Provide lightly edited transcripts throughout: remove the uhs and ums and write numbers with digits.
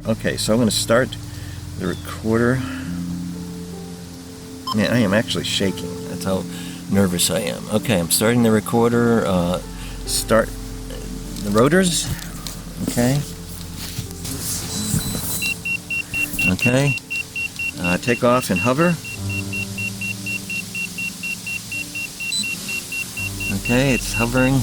Okay, so I'm going to start the recorder. Man, I am actually shaking. That's how nervous I am. Okay, I'm starting the recorder. Start the rotors. Okay. Okay. Take off and hover. Okay, it's hovering.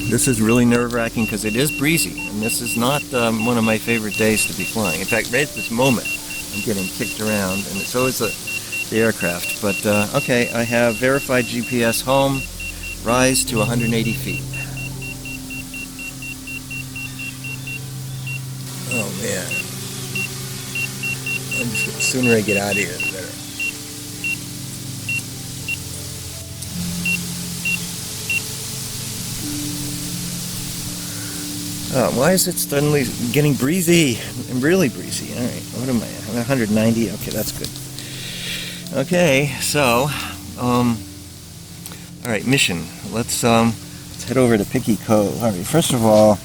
This is really nerve-wracking because it is breezy, and this is not one of my favorite days to be flying. In fact, right at this moment, I'm getting kicked around, and so is the aircraft. But okay, I have verified GPS home, rise to 180 feet. Oh man, the sooner I get out of here, the better. Why is it suddenly getting breezy? I'm really breezy. All right, what am I? I'm at 190. Okay, that's good. Okay, so, all right, mission. Let's head over to Picky Cove. All right, first of all,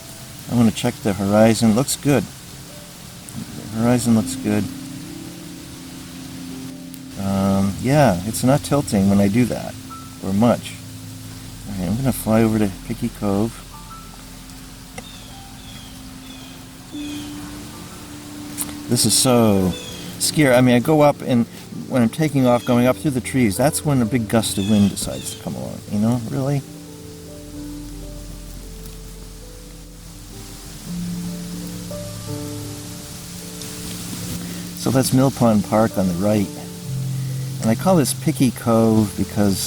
I want to check the horizon. Looks good. The horizon looks good. Yeah, it's not tilting when I do that, or much. All right, I'm going to fly over to Picky Cove. This is so scary. I mean, I go up, and when I'm taking off, going up through the trees, that's when a big gust of wind decides to come along. You know, really? So that's Mill Pond Park on the right. And I call this Picky Cove because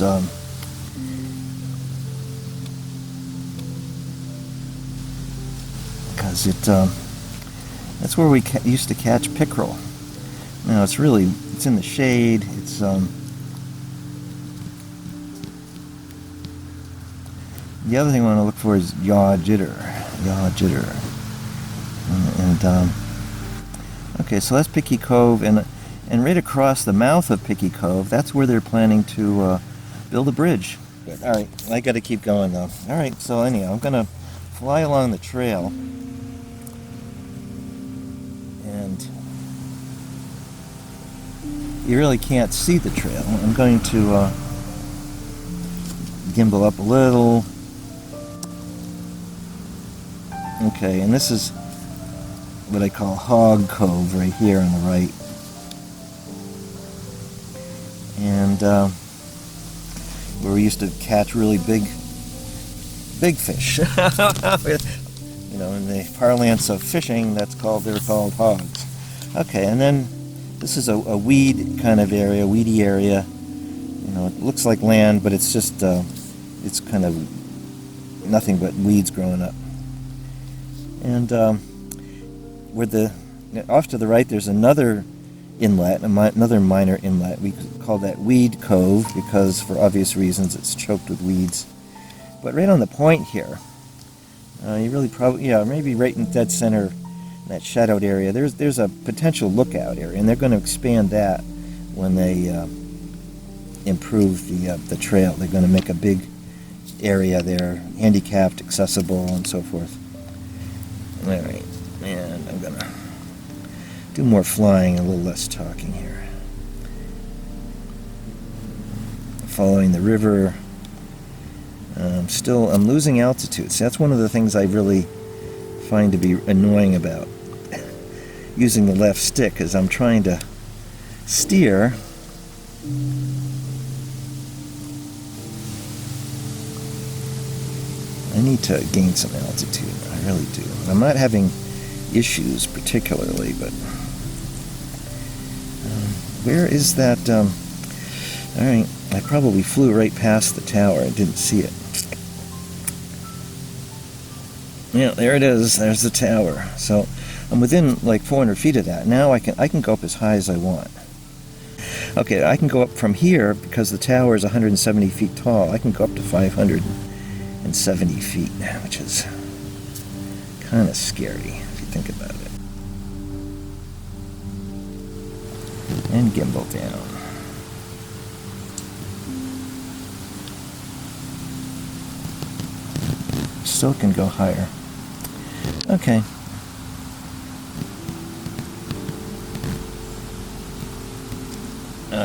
that's where we used to catch pickerel. Now it's in the shade. It's the other thing I want to look for is yaw jitter. And okay, so that's Picky Cove, and right across the mouth of Picky Cove, that's where they're planning to build a bridge. Good. All right, I got to keep going though. All right, so anyhow, I'm gonna fly along the trail, and you really can't see the trail. I'm going to gimbal up a little. Okay, and this is what I call Hog Cove right here on the right. And where we used to catch really big fish. You know, in the parlance of fishing, they're called hogs. Okay, and then this is a weed kind of area, weedy area. You know, it looks like land, but it's just it's kind of nothing but weeds growing up. And off to the right, there's another inlet, another minor inlet. We call that Weed Cove because, for obvious reasons, it's choked with weeds. But right on the point here, you really maybe right in dead center, in that shadowed area, there's a potential lookout area, and they're going to expand that when they improve the trail. They're going to make a big area there, handicapped, accessible, and so forth. All right, and I'm going to do more flying, a little less talking here. Following the river. I'm losing altitude. So that's one of the things I really find to be annoying about using the left stick, is I'm trying to steer. I need to gain some altitude. I really do. I'm not having issues particularly, but where is that? All right, I probably flew right past the tower. I didn't see it. Yeah, there it is. There's the tower. So I'm within like 400 feet of that. Now I can go up as high as I want. Okay, I can go up from here because the tower is 170 feet tall. I can go up to 570 feet, which is kind of scary if you think about it. And gimbal down. Still can go higher. Okay.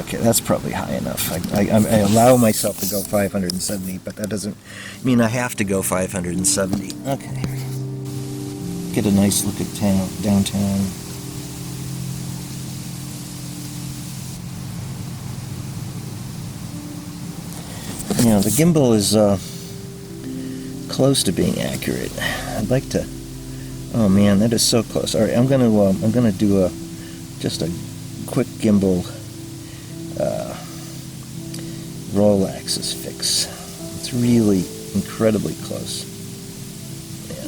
Okay, that's probably high enough. I allow myself to go 570, but that doesn't mean I have to go 570. Okay. Get a nice look at town, downtown. You know, the gimbal is close to being accurate. I'd like to. Oh man, that is so close. All right, I'm gonna do just a quick gimbal roll axis fix. It's really incredibly close. Yeah,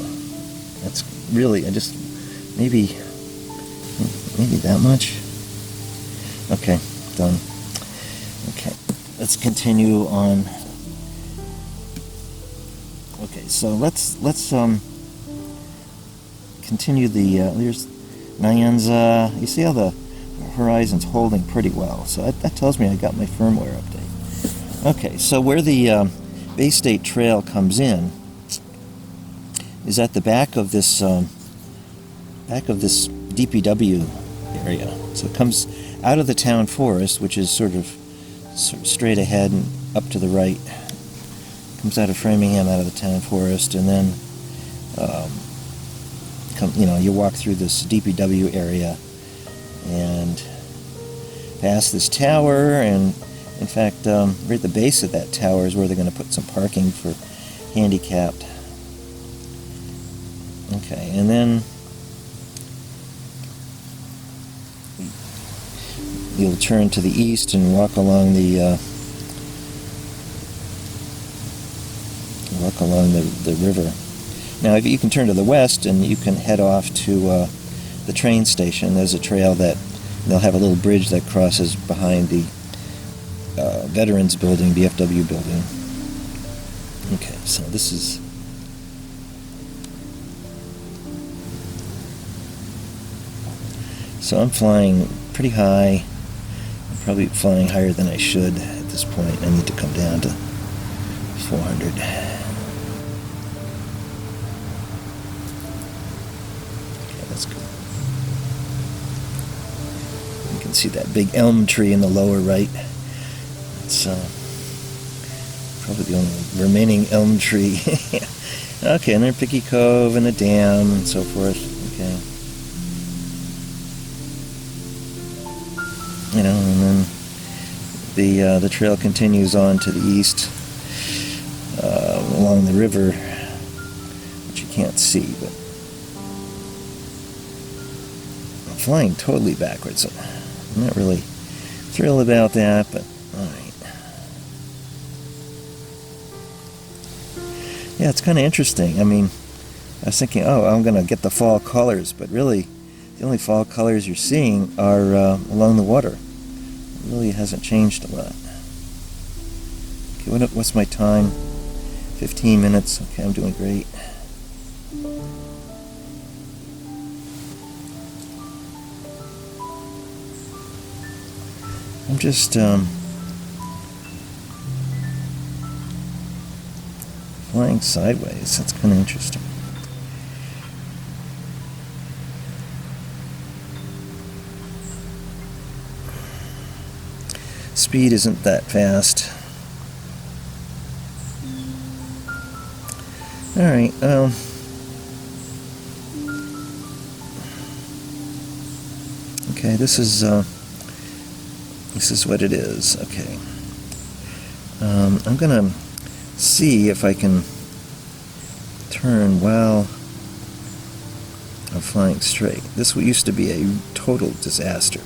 that's really. Maybe that much. Okay, done. Okay, let's continue on. Okay, so let's continue the. There's Nyanza. You see how the horizon's holding pretty well, so that tells me I got my firmware update. Okay, so where the Bay State Trail comes in is at the back of this DPW area. So it comes out of the town forest, which is sort of straight ahead and up to the right. Comes out of Framingham, out of the town forest, and then you walk through this DPW area and past this tower, and in fact, right at the base of that tower is where they're going to put some parking for handicapped. Okay, and then you'll turn to the east and walk along the river. Now, if you can turn to the west and you can head off to the train station. There's a trail that they'll have a little bridge that crosses behind the Veterans Building, VFW building. Okay, so this is. So I'm flying pretty high. I'm probably flying higher than I should at this point. I need to come down to 400. Okay, that's good. You can see that big elm tree in the lower right. It's probably the only remaining elm tree. Okay, and then Picky Cove and the dam and so forth. Okay. You know, and then the trail continues on to the east along the river, which you can't see, but I'm flying totally backwards. So I'm not really thrilled about that, but all right. Yeah, it's kind of interesting. I mean, I was thinking, oh, I'm going to get the fall colors, but really, the only fall colors you're seeing are along the water. It really hasn't changed a lot. Okay, what's my time? 15 minutes. Okay, I'm doing great. I'm just flying sideways. That's kind of interesting. Speed isn't that fast. All right. Okay. This is what it is. Okay. I'm gonna see if I can turn while I'm flying straight. This used to be a total disaster.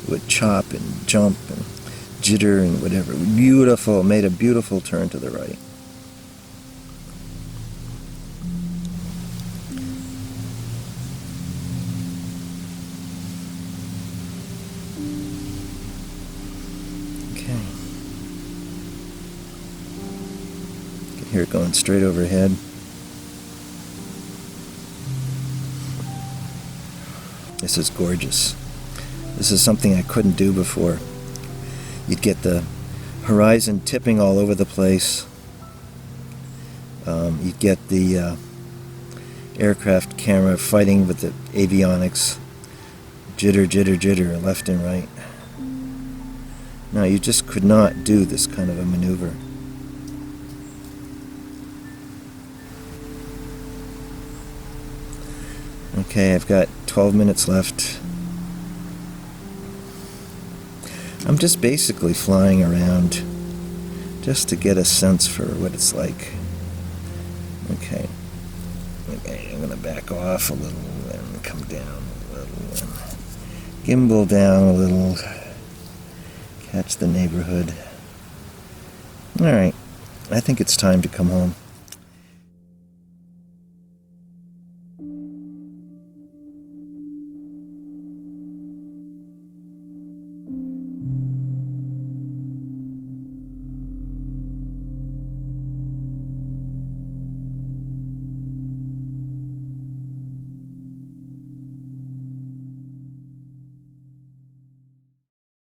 It would chop and jump and jitter and whatever. Beautiful. Made a beautiful turn to the right. Okay. You can hear it going straight overhead. This is gorgeous. This is something I couldn't do before. You'd get the horizon tipping all over the place. You'd get the aircraft camera fighting with the avionics. Jitter, jitter, jitter, left and right. No, you just could not do this kind of a maneuver. Okay, I've got 12 minutes left. I'm just basically flying around just to get a sense for what it's like. Okay, I'm going to back off a little and come down a little and gimbal down a little, catch the neighborhood. Alright, I think it's time to come home.